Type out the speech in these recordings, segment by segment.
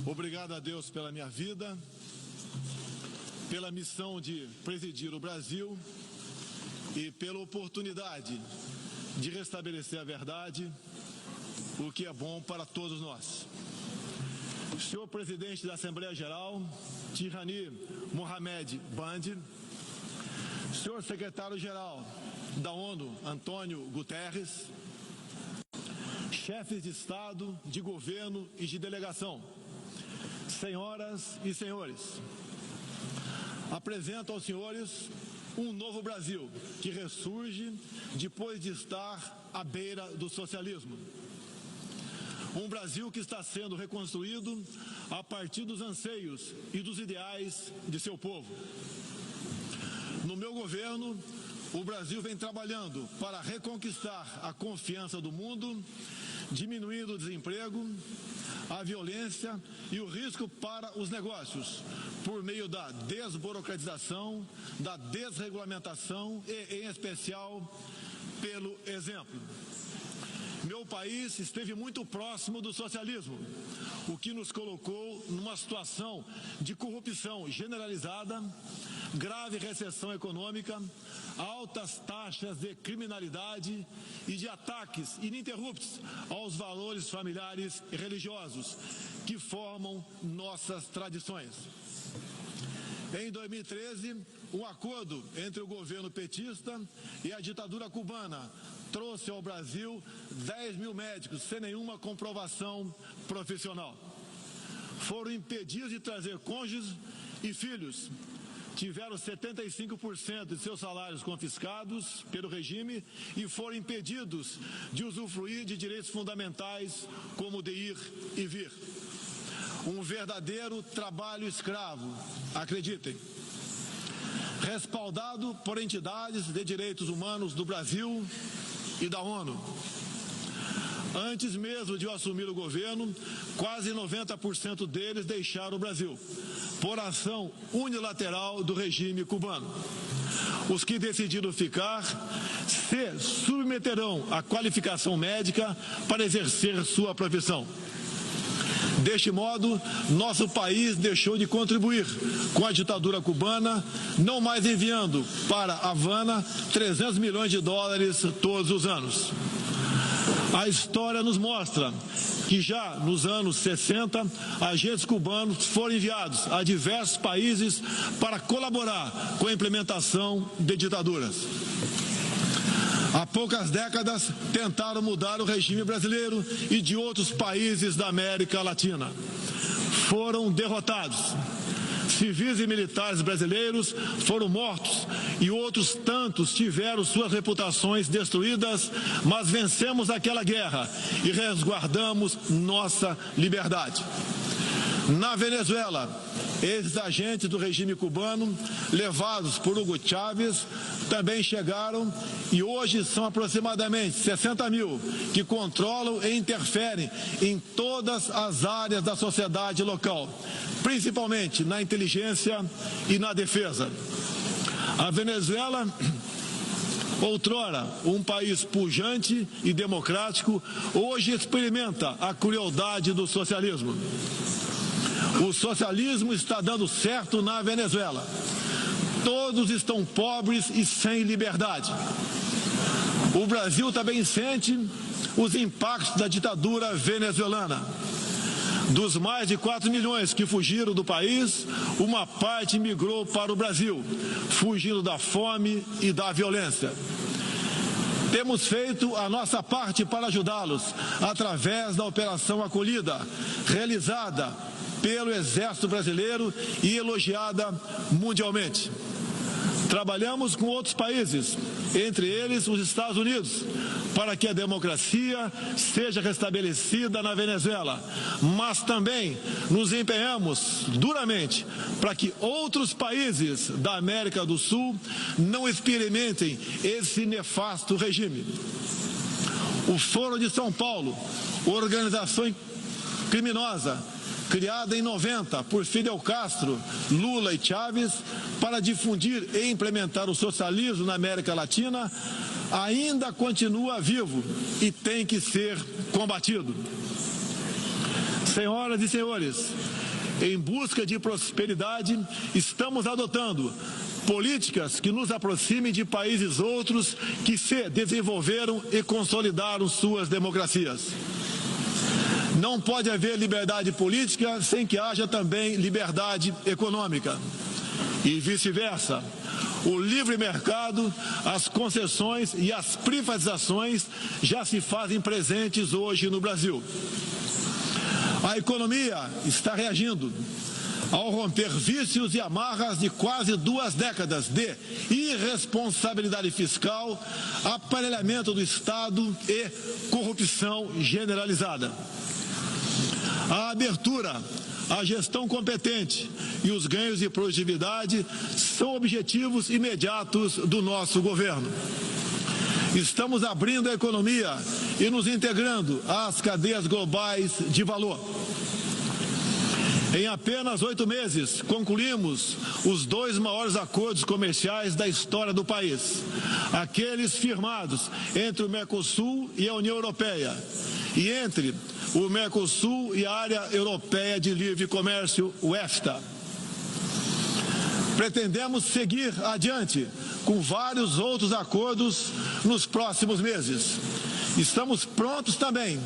Obrigado a Deus pela minha vida, pela missão de presidir o Brasil e pela oportunidade de restabelecer a verdade, o que é bom para todos nós. Senhor Presidente da Assembleia Geral, Tirani Mohamed Bandi, Senhor Secretário-Geral da ONU, Antônio Guterres, chefes de Estado, de governo e de delegação, senhoras e senhores, apresento aos senhores um novo Brasil que ressurge depois de estar à beira do socialismo. Um Brasil que está sendo reconstruído a partir dos anseios e dos ideais de seu povo. No meu governo, o Brasil vem trabalhando para reconquistar a confiança do mundo, diminuindo o desemprego, a violência e o risco para os negócios, por meio da desburocratização, da desregulamentação e, em especial, pelo exemplo. Meu país esteve muito próximo do socialismo, o que nos colocou numa situação de corrupção generalizada, grave recessão econômica, altas taxas de criminalidade e de ataques ininterruptos aos valores familiares e religiosos que formam nossas tradições. Em 2013, um acordo entre o governo petista e a ditadura cubana trouxe ao Brasil 10 mil médicos sem nenhuma comprovação profissional. Foram impedidos de trazer cônjuges e filhos. Tiveram 75% de seus salários confiscados pelo regime e foram impedidos de usufruir de direitos fundamentais como de ir e vir. Um verdadeiro trabalho escravo, acreditem. Respaldado por entidades de direitos humanos do Brasil e da ONU. Antes mesmo de eu assumir o governo, quase 90% deles deixaram o Brasil, por ação unilateral do regime cubano. Os que decidiram ficar se submeterão à qualificação médica para exercer sua profissão. Deste modo, nosso país deixou de contribuir com a ditadura cubana, não mais enviando para Havana 300 milhões de dólares todos os anos. A história nos mostra que já nos anos 60, agentes cubanos foram enviados a diversos países para colaborar com a implementação de ditaduras. Há poucas décadas, tentaram mudar o regime brasileiro e de outros países da América Latina. Foram derrotados. Civis e militares brasileiros foram mortos e outros tantos tiveram suas reputações destruídas, mas vencemos aquela guerra e resguardamos nossa liberdade. Na Venezuela, esses agentes do regime cubano, levados por Hugo Chávez, também chegaram e hoje são aproximadamente 60 mil que controlam e interferem em todas as áreas da sociedade local, principalmente na inteligência e na defesa. A Venezuela, outrora um país pujante e democrático, hoje experimenta a crueldade do socialismo. O socialismo está dando certo na Venezuela. Todos estão pobres e sem liberdade. O Brasil também sente os impactos da ditadura venezuelana. Dos mais de 4 milhões que fugiram do país, uma parte migrou para o Brasil, fugindo da fome e da violência. Temos feito a nossa parte para ajudá-los através da Operação Acolhida, realizada pelo Exército Brasileiro e elogiada mundialmente. Trabalhamos com outros países, entre eles os Estados Unidos, para que a democracia seja restabelecida na Venezuela, mas também nos empenhamos duramente para que outros países da América do Sul não experimentem esse nefasto regime. O Foro de São Paulo, organização criminosa, criada em 90 por Fidel Castro, Lula e Chávez, para difundir e implementar o socialismo na América Latina, ainda continua vivo e tem que ser combatido. Senhoras e senhores, em busca de prosperidade, estamos adotando políticas que nos aproximem de países outros que se desenvolveram e consolidaram suas democracias. Não pode haver liberdade política sem que haja também liberdade econômica. E vice-versa. O livre mercado, as concessões e as privatizações já se fazem presentes hoje no Brasil. A economia está reagindo ao romper vícios e amarras de quase 2 décadas de irresponsabilidade fiscal, aparelhamento do Estado e corrupção generalizada. A abertura, a gestão competente e os ganhos de produtividade são objetivos imediatos do nosso governo. Estamos abrindo a economia e nos integrando às cadeias globais de valor. Em apenas 8 meses, concluímos os 2 maiores acordos comerciais da história do país. Aqueles firmados entre o Mercosul e a União Europeia e entre o Mercosul e a Área Europeia de Livre Comércio, o EFTA. Pretendemos seguir adiante com vários outros acordos nos próximos meses. Estamos prontos também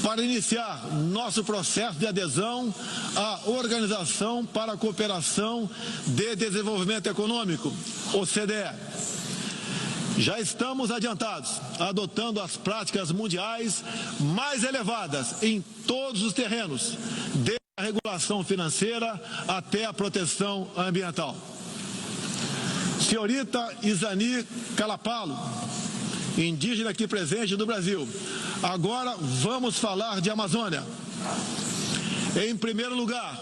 para iniciar nosso processo de adesão à Organização para a Cooperação de Desenvolvimento Econômico, OCDE. Já estamos adiantados, adotando as práticas mundiais mais elevadas em todos os terrenos, desde a regulação financeira até a proteção ambiental. Senhorita Izani Calapalo, indígena aqui presente do Brasil, agora vamos falar de Amazônia. Em primeiro lugar,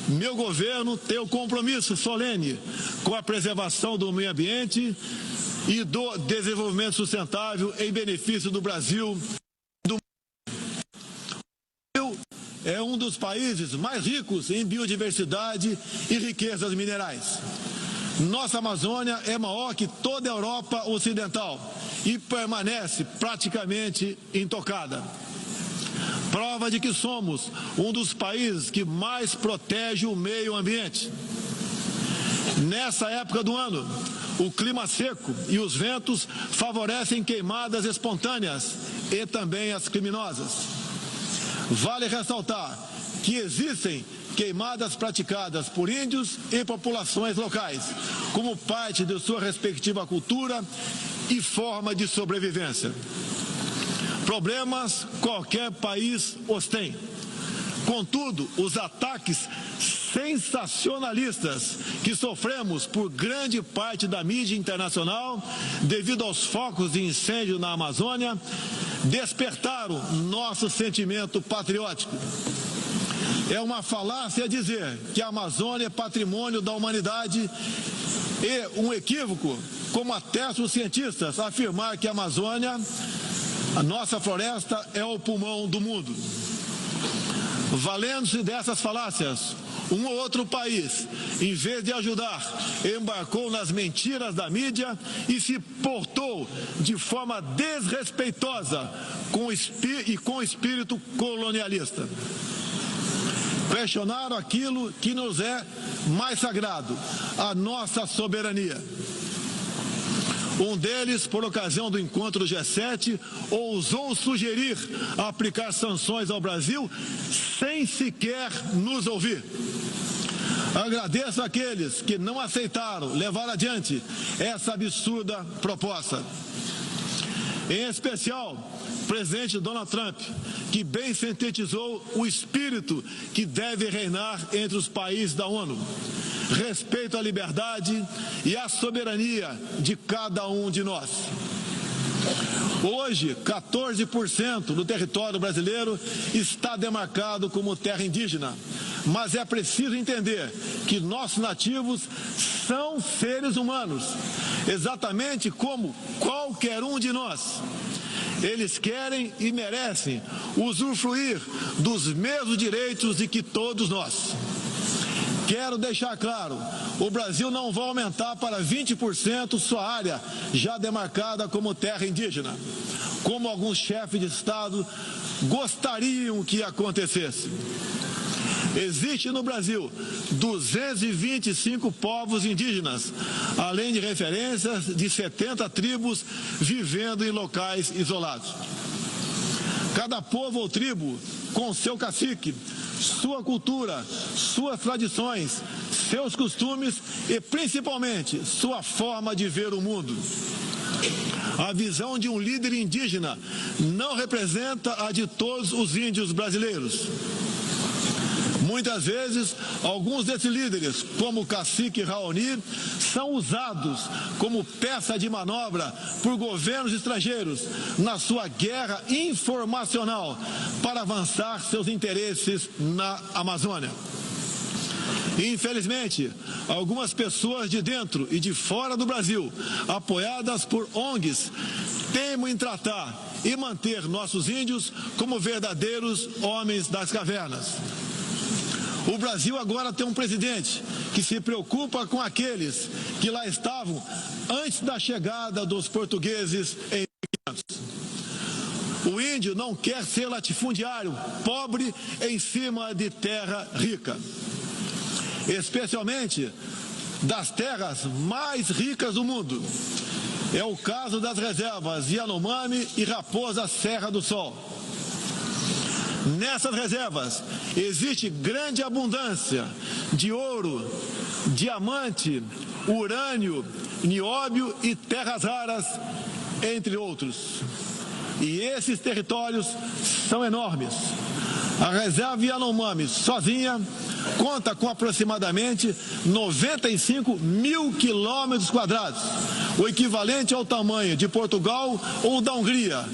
meu governo tem o compromisso solene com a preservação do meio ambiente e do desenvolvimento sustentável em benefício do Brasil. O Brasil é um dos países mais ricos em biodiversidade e riquezas minerais. Nossa Amazônia é maior que toda a Europa Ocidental e permanece praticamente intocada. Prova de que somos um dos países que mais protege o meio ambiente. Nessa época do ano, o clima seco e os ventos favorecem queimadas espontâneas e também as criminosas. Vale ressaltar que existem queimadas praticadas por índios e populações locais, como parte de sua respectiva cultura e forma de sobrevivência. Problemas qualquer país os tem. Contudo, os ataques sensacionalistas que sofremos por grande parte da mídia internacional, devido aos focos de incêndio na Amazônia, despertaram nosso sentimento patriótico. É uma falácia dizer que a Amazônia é patrimônio da humanidade e um equívoco, como atestam os cientistas, afirmar que a Amazônia, a nossa floresta, é o pulmão do mundo. Valendo-se dessas falácias, um ou outro país, em vez de ajudar, embarcou nas mentiras da mídia e se portou de forma desrespeitosa com espírito colonialista. Questionaram aquilo que nos é mais sagrado, a nossa soberania. Um deles, por ocasião do encontro do G7, ousou sugerir aplicar sanções ao Brasil sem sequer nos ouvir. Agradeço àqueles que não aceitaram levar adiante essa absurda proposta. Em especial, o presidente Donald Trump, que bem sintetizou o espírito que deve reinar entre os países da ONU. Respeito à liberdade e à soberania de cada um de nós. Hoje, 14% do território brasileiro está demarcado como terra indígena, mas é preciso entender que nossos nativos são seres humanos, exatamente como qualquer um de nós. Eles querem e merecem usufruir dos mesmos direitos de que todos nós. Quero deixar claro, o Brasil não vai aumentar para 20% sua área já demarcada como terra indígena. como alguns chefes de Estado gostariam que acontecesse. Existe no Brasil 225 povos indígenas, além de referências de 70 tribos vivendo em locais isolados. Cada povo ou tribo, com seu cacique, sua cultura, suas tradições, seus costumes e, principalmente, sua forma de ver o mundo. A visão de um líder indígena não representa a de todos os índios brasileiros. Muitas vezes, alguns desses líderes, como o cacique Raoni, são usados como peça de manobra por governos estrangeiros na sua guerra informacional para avançar seus interesses na Amazônia. Infelizmente, algumas pessoas de dentro e de fora do Brasil, apoiadas por ONGs, teimam em tratar e manter nossos índios como verdadeiros homens das cavernas. O Brasil agora tem um presidente que se preocupa com aqueles que lá estavam antes da chegada dos portugueses em Minas. O índio não quer ser latifundiário, pobre em cima de terra rica, especialmente das terras mais ricas do mundo. É o caso das reservas Yanomami e Raposa Serra do Sol. Nessas reservas existe grande abundância de ouro, diamante, urânio, nióbio e terras raras, entre outros. E esses territórios são enormes. A reserva Yanomami sozinha conta com aproximadamente 95 mil quilômetros quadrados, o equivalente ao tamanho de Portugal ou da Hungria,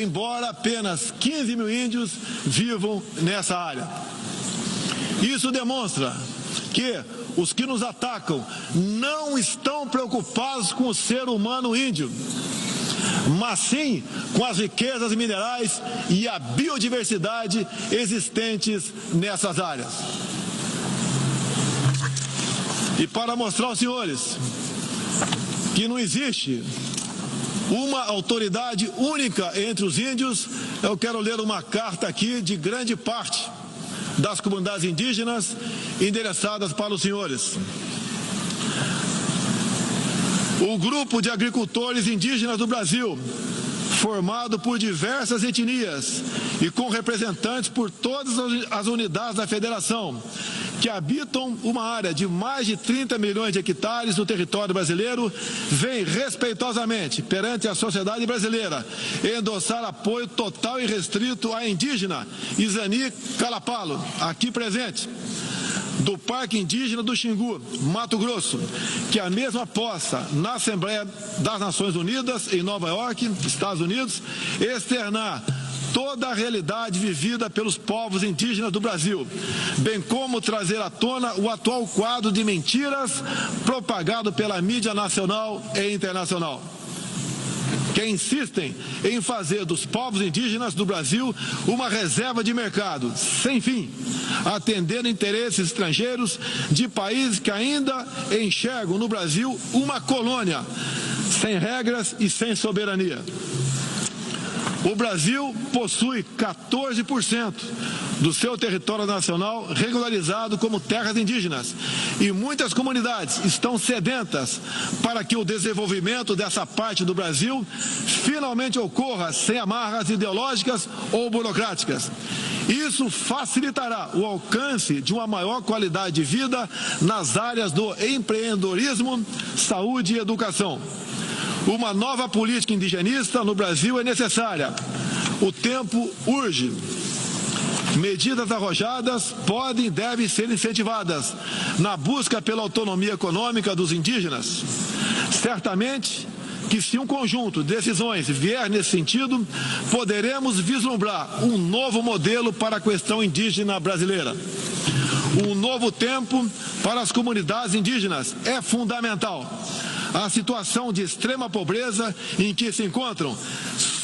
embora apenas 15 mil índios vivam nessa área. Isso demonstra que os que nos atacam não estão preocupados com o ser humano índio, mas sim com as riquezas minerais e a biodiversidade existentes nessas áreas. E para mostrar aos senhores que não existe uma autoridade única entre os índios, eu quero ler uma carta aqui de grande parte das comunidades indígenas endereçadas para os senhores. O grupo de agricultores indígenas do Brasil, formado por diversas etnias e com representantes por todas as unidades da federação, que habitam uma área de mais de 30 milhões de hectares no território brasileiro, vem respeitosamente perante a sociedade brasileira endossar apoio total e restrito à indígena Izani Calapalo, aqui presente, do Parque Indígena do Xingu, Mato Grosso, que a mesma possa, na Assembleia das Nações Unidas, em Nova York, Estados Unidos, externar toda a realidade vivida pelos povos indígenas do Brasil, bem como trazer à tona o atual quadro de mentiras propagado pela mídia nacional e internacional, que insistem em fazer dos povos indígenas do Brasil uma reserva de mercado sem fim, atendendo interesses estrangeiros de países que ainda enxergam no Brasil uma colônia, sem regras e sem soberania. O Brasil possui 14% do seu território nacional regularizado como terras indígenas e muitas comunidades estão sedentas para que o desenvolvimento dessa parte do Brasil finalmente ocorra sem amarras ideológicas ou burocráticas. Isso facilitará o alcance de uma maior qualidade de vida nas áreas do empreendedorismo, saúde e educação. Uma nova política indigenista no Brasil é necessária. O tempo urge. Medidas arrojadas podem e devem ser incentivadas na busca pela autonomia econômica dos indígenas. Certamente que, se um conjunto de decisões vier nesse sentido, poderemos vislumbrar um novo modelo para a questão indígena brasileira. Um novo tempo para as comunidades indígenas é fundamental. A situação de extrema pobreza em que se encontram,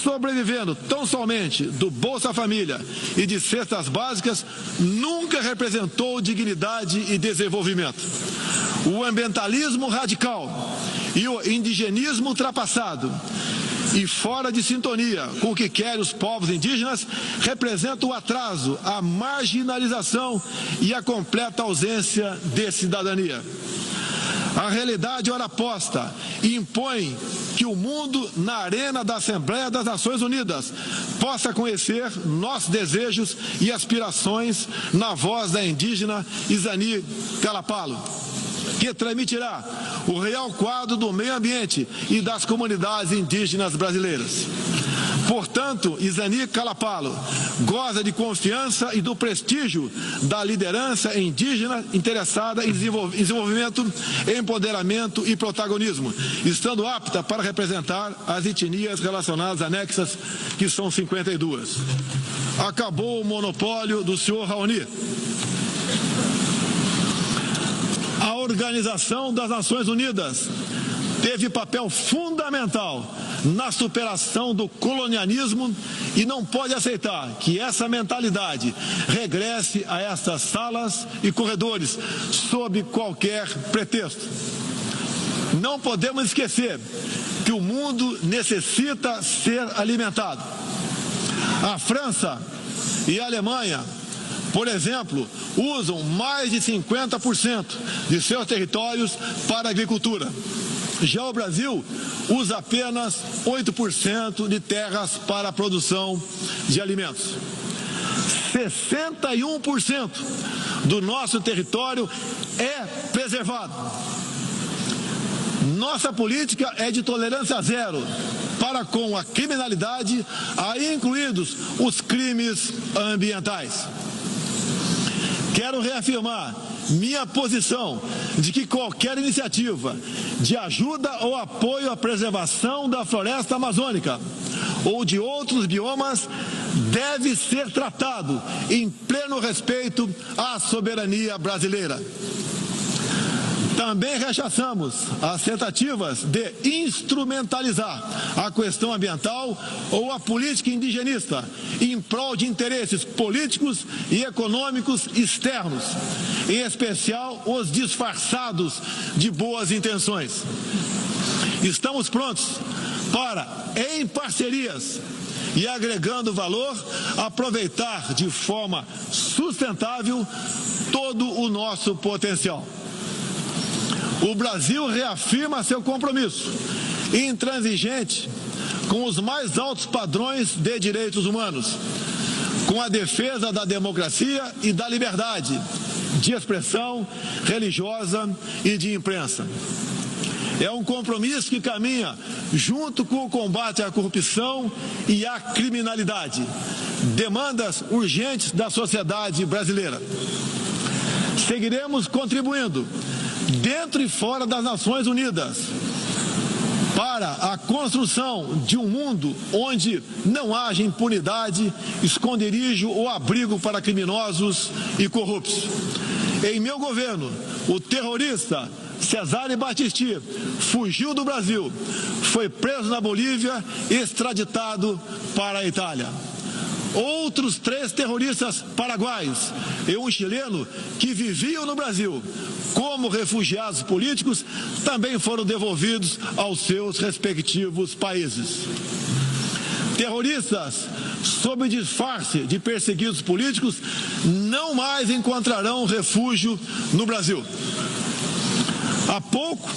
sobrevivendo tão somente do Bolsa Família e de cestas básicas, nunca representou dignidade e desenvolvimento. O ambientalismo radical e o indigenismo ultrapassado e fora de sintonia com o que querem os povos indígenas, representa o atraso, a marginalização e a completa ausência de cidadania. A realidade ora posta impõe que o mundo, na arena da Assembleia das Nações Unidas, possa conhecer nossos desejos e aspirações na voz da indígena Izani Kalapalo, que transmitirá o real quadro do meio ambiente e das comunidades indígenas brasileiras. Portanto, Izani Kalapalo goza de confiança e do prestígio da liderança indígena interessada em desenvolvimento, empoderamento e protagonismo, estando apta para representar as etnias relacionadas anexas, que são 52. Acabou o monopólio do senhor Raoni. A Organização das Nações Unidas teve papel fundamental na superação do colonialismo e não pode aceitar que essa mentalidade regresse a essas salas e corredores sob qualquer pretexto. Não podemos esquecer que o mundo necessita ser alimentado. A França e a Alemanha, por exemplo, usam mais de 50% de seus territórios para a agricultura. Já o Brasil usa apenas 8% de terras para a produção de alimentos. 61% do nosso território é preservado. Nossa política é de tolerância zero para com a criminalidade, aí incluídos os crimes ambientais. Quero reafirmar minha posição de que qualquer iniciativa de ajuda ou apoio à preservação da floresta amazônica ou de outros biomas deve ser tratado em pleno respeito à soberania brasileira. Também rechaçamos as tentativas de instrumentalizar a questão ambiental ou a política indigenista em prol de interesses políticos e econômicos externos, em especial os disfarçados de boas intenções. Estamos prontos para, em parcerias e agregando valor, aproveitar de forma sustentável todo o nosso potencial. O Brasil reafirma seu compromisso intransigente com os mais altos padrões de direitos humanos, com a defesa da democracia e da liberdade de expressão religiosa e de imprensa. É um compromisso que caminha junto com o combate à corrupção e à criminalidade, demandas urgentes da sociedade brasileira. Seguiremos contribuindo dentro e fora das Nações Unidas para a construção de um mundo onde não haja impunidade, esconderijo ou abrigo para criminosos e corruptos. Em meu governo, o terrorista Cesare Battisti fugiu do Brasil, foi preso na Bolívia e extraditado para a Itália. Outros 3 terroristas paraguaios e um chileno que viviam no Brasil como refugiados políticos também foram devolvidos aos seus respectivos países. Terroristas, sob disfarce de perseguidos políticos, não mais encontrarão refúgio no Brasil. Há pouco,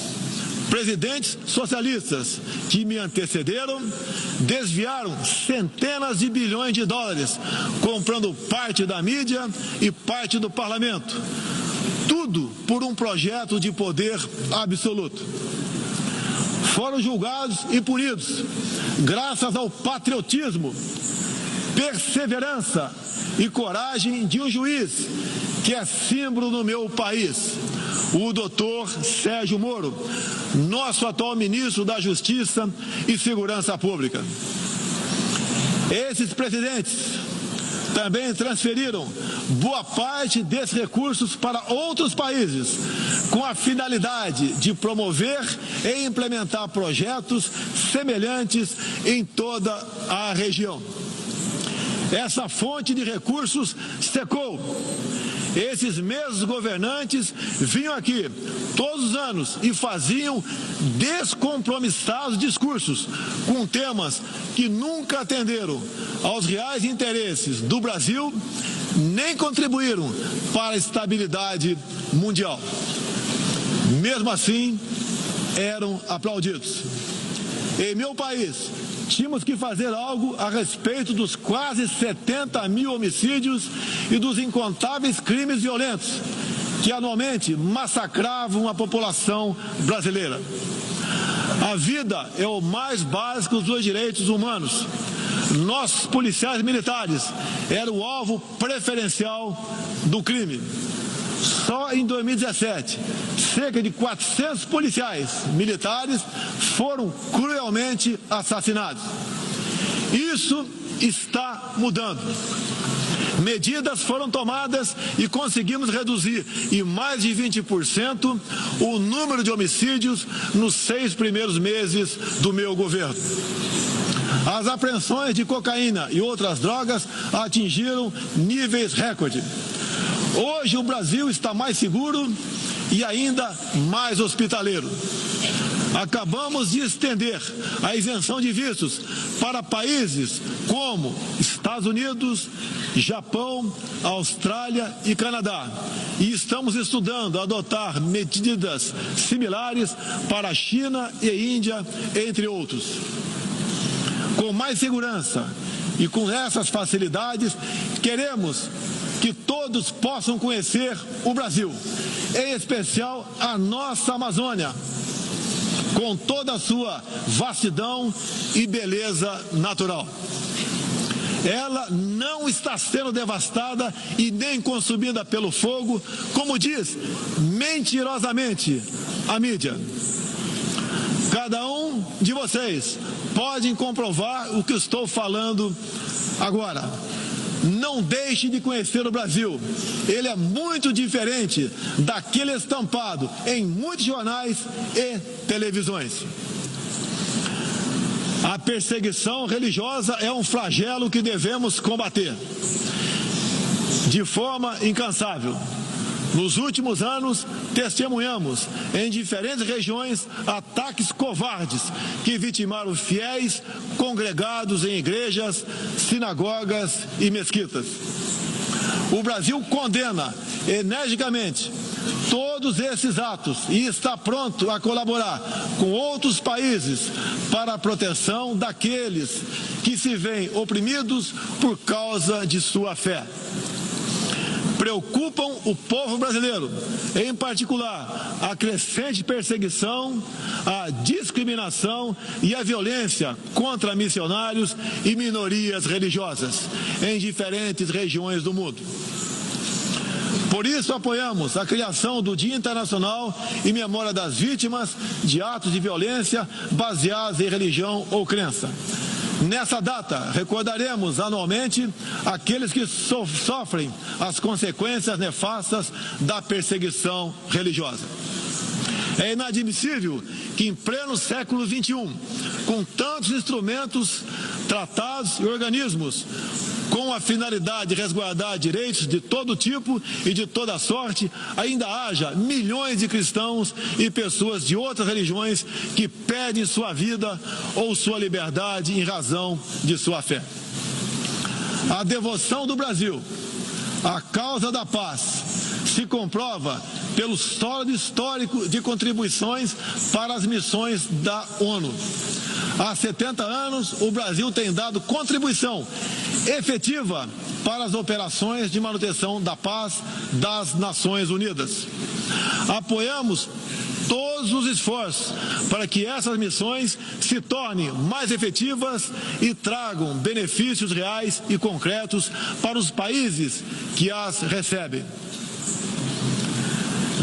presidentes socialistas que me antecederam desviaram centenas de bilhões de dólares, comprando parte da mídia e parte do parlamento. Tudo por um projeto de poder absoluto. Foram julgados e punidos graças ao patriotismo, perseverança e coragem de um juiz que é símbolo no meu país, o doutor Sérgio Moro, nosso atual ministro da Justiça e Segurança Pública. Esses presidentes também transferiram boa parte desses recursos para outros países, com a finalidade de promover e implementar projetos semelhantes em toda a região. Essa fonte de recursos secou esses mesmos governantes vinham aqui todos os anos e faziam descompromissados discursos com temas que nunca atenderam aos reais interesses do Brasil, nem contribuíram para a estabilidade mundial. Mesmo assim, eram aplaudidos. Em meu país, tínhamos que fazer algo a respeito dos quase 70 mil homicídios e dos incontáveis crimes violentos que anualmente massacravam a população brasileira. A vida é o mais básico dos direitos humanos. Nossos policiais militares eram o alvo preferencial do crime. Só em 2017, cerca de 400 policiais militares foram cruelmente assassinados. Isso está mudando. Medidas foram tomadas e conseguimos reduzir em mais de 20% o número de homicídios nos 6 primeiros meses do meu governo. As apreensões de cocaína e outras drogas atingiram níveis recorde. Hoje o Brasil está mais seguro e ainda mais hospitaleiro. Acabamos de estender a isenção de vistos para países como Estados Unidos, Japão, Austrália e Canadá. E estamos estudando adotar medidas similares para a China e Índia, entre outros. Com mais segurança e com essas facilidades, queremos que todos possam conhecer o Brasil, em especial a nossa Amazônia, com toda a sua vastidão e beleza natural. Ela não está sendo devastada e nem consumida pelo fogo, como diz mentirosamente a mídia. Cada um de vocês pode comprovar o que estou falando agora. Não deixe de conhecer o Brasil. Ele é muito diferente daquele estampado em muitos jornais e televisões. A perseguição religiosa é um flagelo que devemos combater de forma incansável. Nos últimos anos, testemunhamos em diferentes regiões ataques covardes que vitimaram fiéis congregados em igrejas, sinagogas e mesquitas. O Brasil condena energicamente todos esses atos e está pronto a colaborar com outros países para a proteção daqueles que se veem oprimidos por causa de sua fé. Preocupam o povo brasileiro, em particular a crescente perseguição, a discriminação e a violência contra missionários e minorias religiosas em diferentes regiões do mundo. Por isso apoiamos a criação do Dia Internacional em memória das vítimas de atos de violência baseados em religião ou crença. Nessa data, recordaremos anualmente aqueles que sofrem as consequências nefastas da perseguição religiosa. É inadmissível que em pleno século XXI, com tantos instrumentos, tratados e organismos com a finalidade de resguardar direitos de todo tipo e de toda sorte, ainda haja milhões de cristãos e pessoas de outras religiões que perdem sua vida ou sua liberdade em razão de sua fé. A devoção do Brasil à causa da paz se comprova pelo sólido histórico de contribuições para as missões da ONU. Há 70 anos, o Brasil tem dado contribuição efetiva para as operações de manutenção da paz das Nações Unidas. Apoiamos todos os esforços para que essas missões se tornem mais efetivas e tragam benefícios reais e concretos para os países que as recebem.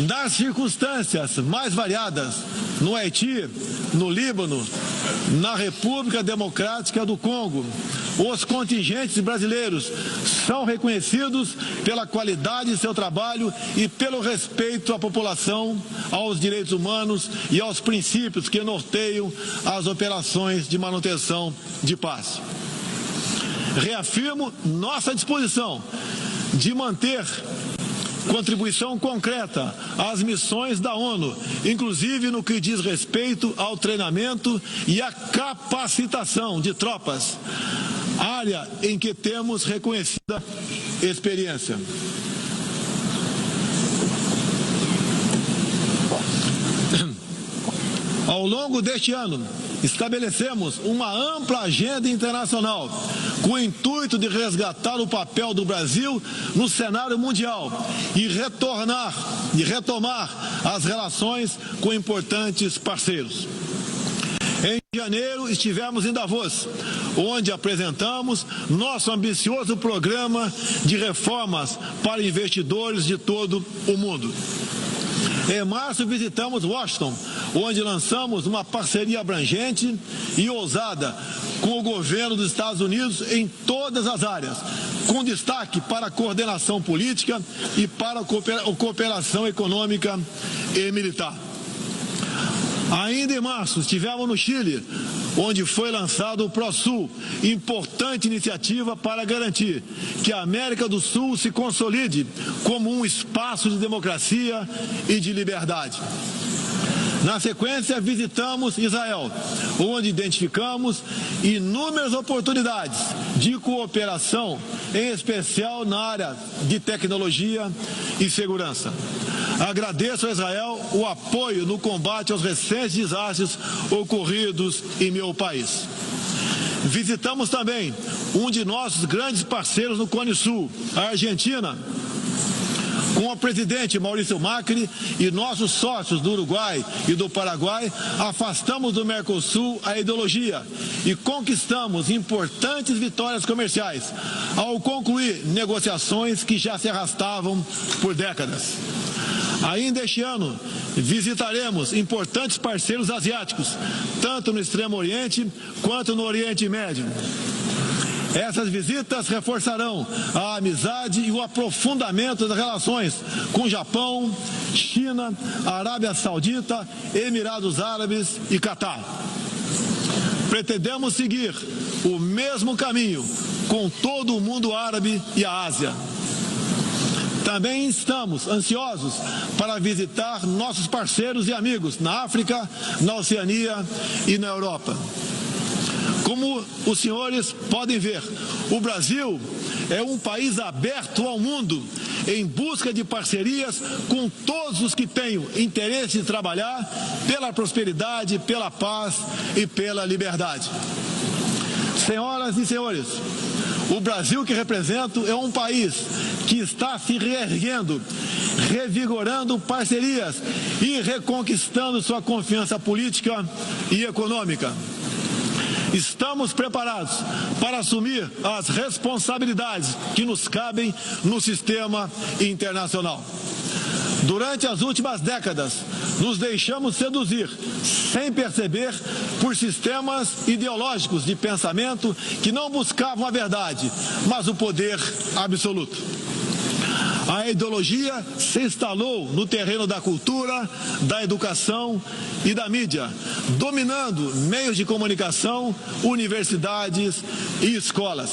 Nas circunstâncias mais variadas, no Haiti, no Líbano, na República Democrática do Congo, os contingentes brasileiros são reconhecidos pela qualidade de seu trabalho e pelo respeito à população, aos direitos humanos e aos princípios que norteiam as operações de manutenção de paz. Reafirmo nossa disposição de manter contribuição concreta às missões da ONU, inclusive no que diz respeito ao treinamento e à capacitação de tropas, área em que temos reconhecida experiência. Ao longo deste ano, estabelecemos uma ampla agenda internacional com o intuito de resgatar o papel do Brasil no cenário mundial e retomar as relações com importantes parceiros. Em janeiro, estivemos em Davos, onde apresentamos nosso ambicioso programa de reformas para investidores de todo o mundo. Em março, visitamos Washington, onde lançamos uma parceria abrangente e ousada com o governo dos Estados Unidos em todas as áreas, com destaque para a coordenação política e para a cooperação econômica e militar. Ainda em março, estivemos no Chile, onde foi lançado o ProSul, importante iniciativa para garantir que a América do Sul se consolide como um espaço de democracia e de liberdade. Na sequência, visitamos Israel, onde identificamos inúmeras oportunidades de cooperação, em especial na área de tecnologia e segurança. Agradeço a Israel o apoio no combate aos recentes desastres ocorridos em meu país. Visitamos também um de nossos grandes parceiros no Cone Sul, a Argentina, com o presidente Maurício Macri e nossos sócios do Uruguai e do Paraguai, afastamos do Mercosul a ideologia e conquistamos importantes vitórias comerciais, ao concluir negociações que já se arrastavam por décadas. Ainda este ano, visitaremos importantes parceiros asiáticos, tanto no Extremo Oriente quanto no Oriente Médio. Essas visitas reforçarão a amizade e o aprofundamento das relações com Japão, China, Arábia Saudita, Emirados Árabes e Catar. Pretendemos seguir o mesmo caminho com todo o mundo árabe e a Ásia. Também estamos ansiosos para visitar nossos parceiros e amigos na África, na Oceania e na Europa. Como os senhores podem ver, o Brasil é um país aberto ao mundo em busca de parcerias com todos os que tenham interesse em trabalhar pela prosperidade, pela paz e pela liberdade. Senhoras e senhores, o Brasil que represento é um país que está se reerguendo, revigorando parcerias e reconquistando sua confiança política e econômica. Estamos preparados para assumir as responsabilidades que nos cabem no sistema internacional. Durante as últimas décadas, nos deixamos seduzir, sem perceber, por sistemas ideológicos de pensamento que não buscavam a verdade, mas o poder absoluto. A ideologia se instalou no terreno da cultura, da educação e da mídia, dominando meios de comunicação, universidades e escolas.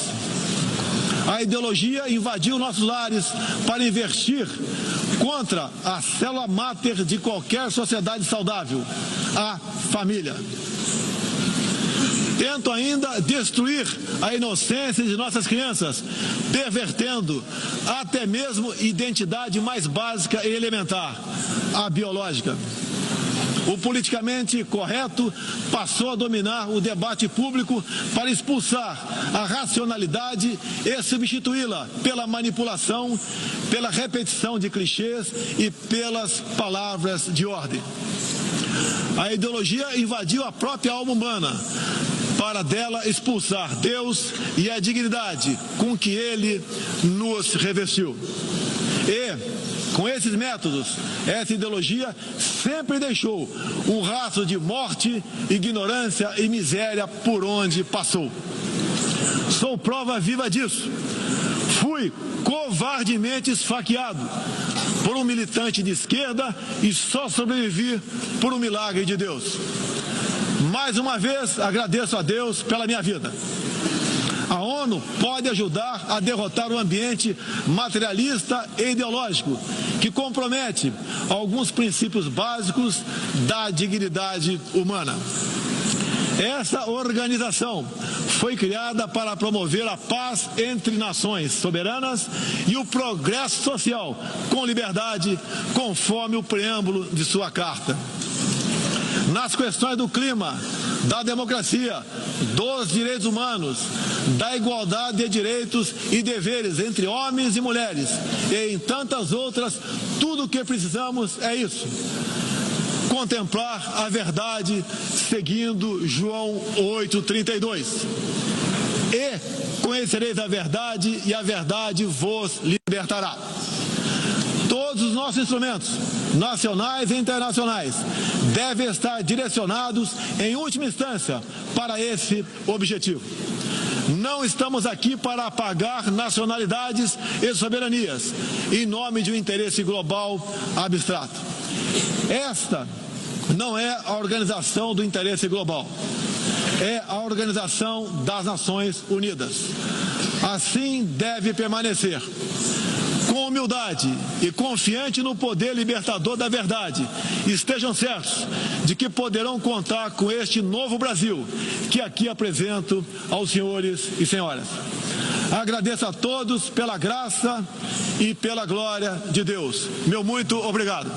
A ideologia invadiu nossos lares para investir contra a célula máter de qualquer sociedade saudável, a família. Tento ainda destruir a inocência de nossas crianças, pervertendo até mesmo identidade mais básica e elementar, a biológica. O politicamente correto passou a dominar o debate público para expulsar a racionalidade e substituí-la pela manipulação, pela repetição de clichês e pelas palavras de ordem. A ideologia invadiu a própria alma humana, para dela expulsar Deus e a dignidade com que Ele nos revestiu. E, com esses métodos, essa ideologia sempre deixou um rastro de morte, ignorância e miséria por onde passou. Sou prova viva disso. Fui covardemente esfaqueado por um militante de esquerda e só sobrevivi por um milagre de Deus. Mais uma vez, agradeço a Deus pela minha vida. A ONU pode ajudar a derrotar o ambiente materialista e ideológico, que compromete alguns princípios básicos da dignidade humana. Essa organização foi criada para promover a paz entre nações soberanas e o progresso social com liberdade, conforme o preâmbulo de sua carta. Nas questões do clima, da democracia, dos direitos humanos, da igualdade de direitos e deveres entre homens e mulheres, e em tantas outras, tudo o que precisamos é isso: contemplar a verdade seguindo João 8,32. E conhecereis a verdade, e a verdade vos libertará. Todos os nossos instrumentos, nacionais e internacionais, devem estar direcionados, em última instância, para esse objetivo. Não estamos aqui para apagar nacionalidades e soberanias, em nome de um interesse global abstrato. Esta não é a organização do interesse global, é a Organização das Nações Unidas. Assim deve permanecer, com humildade e confiante no poder libertador da verdade. Estejam certos de que poderão contar com este novo Brasil que aqui apresento aos senhores e senhoras. Agradeço a todos pela graça e pela glória de Deus. Meu muito obrigado.